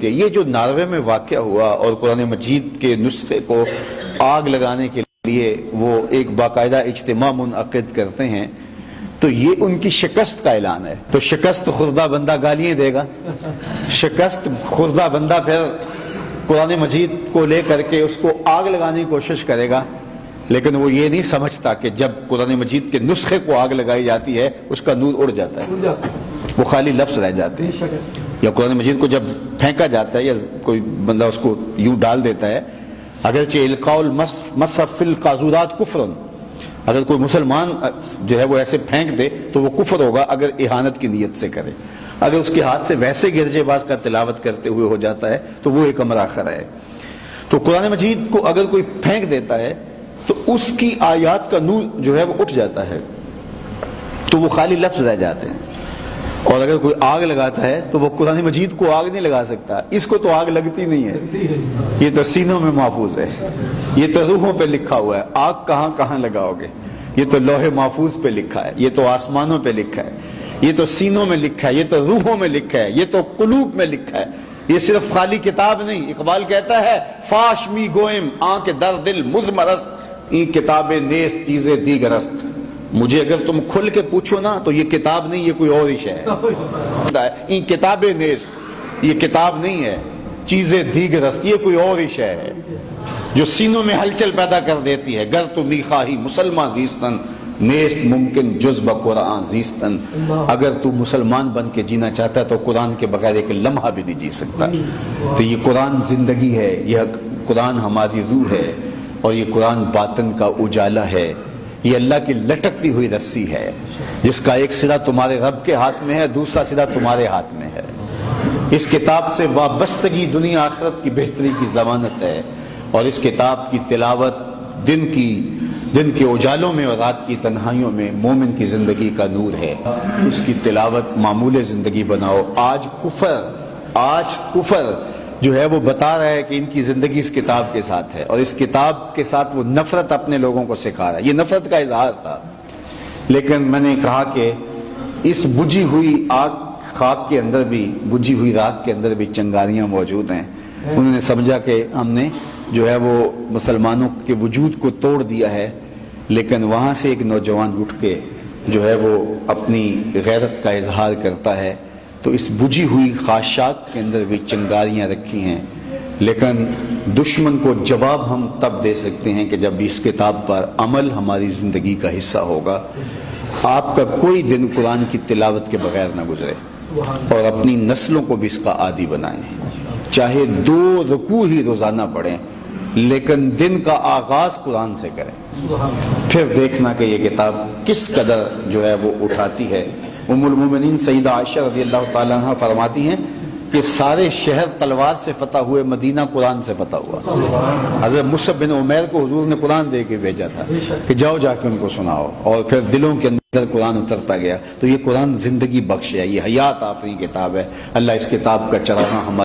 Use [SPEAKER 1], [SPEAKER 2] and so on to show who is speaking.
[SPEAKER 1] یہ جو ناروے میں واقعہ ہوا اور قرآن مجید کے نسخے کو آگ لگانے کے لیے وہ ایک باقاعدہ اجتماع منعقد کرتے ہیں تو یہ ان کی شکست کا اعلان ہے. تو شکست خوردہ بندہ گالیاں دے گا، شکست خوردہ بندہ پھر قرآن مجید کو لے کر کے اس کو آگ لگانے کی کوشش کرے گا، لیکن وہ یہ نہیں سمجھتا کہ جب قرآن مجید کے نسخے کو آگ لگائی جاتی ہے اس کا نور اڑ جاتا ہے، وہ خالی لفظ رہ جاتے ہیں. یا قرآن مجید کو جب پھینکا جاتا ہے یا کوئی بندہ اس کو یوں ڈال دیتا ہے، اگرچہ القاء المصحف فی القاذورات کفر، اگر کوئی مسلمان جو ہے وہ ایسے پھینک دے تو وہ کفر ہوگا اگر اہانت کی نیت سے کرے. اگر اس کے ہاتھ سے ویسے گرجے باز کا تلاوت کرتے ہوئے ہو جاتا ہے تو وہ ایک امر آخر ہے. تو قرآن مجید کو اگر کوئی پھینک دیتا ہے تو اس کی آیات کا نور جو ہے وہ اٹھ جاتا ہے، تو وہ خالی لفظ رہ جاتے ہیں. اور اگر کوئی آگ لگاتا ہے تو وہ قرآن مجید کو آگ نہیں لگا سکتا، اس کو تو آگ لگتی نہیں ہے، یہ تو سینوں میں محفوظ ہے، یہ تو روحوں پہ لکھا ہوا ہے. آگ کہاں کہاں لگاؤ گے؟ یہ تو لوح محفوظ پہ لکھا ہے، یہ تو آسمانوں پہ لکھا ہے، یہ تو سینوں میں لکھا ہے، یہ تو روحوں میں لکھا ہے، یہ تو قلوب میں لکھا ہے. یہ صرف خالی کتاب نہیں. اقبال کہتا ہے فاش می گوئم آنکھ در دل مزمرست، این کتابیں نیست چیزیں دیگرست. مجھے اگر تم کھل کے پوچھو نا تو یہ کتاب نہیں، یہ کوئی اور ہی شے ہے. این کتابیں نیست، یہ کتاب نہیں ہے، چیزیں دیگرست، یہ کوئی اور ہی شے ہے جو سینوں میں ہلچل پیدا کر دیتی ہے. گر تو میخواہی مسلمان زیستن نیست ممکن جز بقرآن زیستن. اگر تو مسلمان بن کے جینا چاہتا ہے تو قرآن کے بغیر ایک لمحہ بھی نہیں جی سکتا. تو یہ قرآن زندگی ہے، یہ قرآن ہماری روح ہے، اور یہ قرآن باطن کا اجالا ہے. یہ اللہ کی لٹکتی ہوئی رسی ہے جس کا ایک سرا تمہارے رب کے ہاتھ میں ہے، دوسرا سرا تمہارے ہاتھ میں ہے. اس کتاب سے وابستگی دنیا آخرت کی بہتری کی ضمانت ہے، اور اس کتاب کی تلاوت دن کے اجالوں میں اور رات کی تنہائیوں میں مومن کی زندگی کا نور ہے. اس کی تلاوت معمول زندگی بناؤ. آج کفر جو ہے وہ بتا رہا ہے کہ ان کی زندگی اس کتاب کے ساتھ ہے، اور اس کتاب کے ساتھ وہ نفرت اپنے لوگوں کو سکھا رہا ہے. یہ نفرت کا اظہار تھا، لیکن میں نے کہا کہ اس بجھی ہوئی خاک کے اندر بھی، بجھی ہوئی راکھ کے اندر بھی چنگاریاں موجود ہیں. انہوں نے سمجھا کہ ہم نے جو ہے وہ مسلمانوں کے وجود کو توڑ دیا ہے، لیکن وہاں سے ایک نوجوان اٹھ کے جو ہے وہ اپنی غیرت کا اظہار کرتا ہے. تو اس بجھی ہوئی خاشاک کے اندر بھی چنگاریاں رکھی ہیں، لیکن دشمن کو جواب ہم تب دے سکتے ہیں کہ جب اس کتاب پر عمل ہماری زندگی کا حصہ ہوگا. آپ کا کوئی دن قرآن کی تلاوت کے بغیر نہ گزرے، اور اپنی نسلوں کو بھی اس کا عادی بنائیں. چاہے 2 رکوع ہی روزانہ پڑھیں، لیکن دن کا آغاز قرآن سے کریں. پھر دیکھنا کہ یہ کتاب کس قدر جو ہے وہ اٹھاتی ہے. ام المومنین سیدہ عائشہ رضی اللہ تعالیٰ عنہ فرماتی ہیں کہ سارے شہر تلوار سے فتح ہوئے، مدینہ قرآن سے فتح ہوا. حضرت مصعب بن عمیر کو حضور نے قرآن دے کے بھیجا تھا کہ جاؤ جا کے ان کو سناؤ، اور پھر دلوں کے اندر قرآن اترتا گیا. تو یہ قرآن زندگی بخش ہے، یہ حیات آفری کتاب ہے. اللہ اس کتاب کا چراغاں ہمارے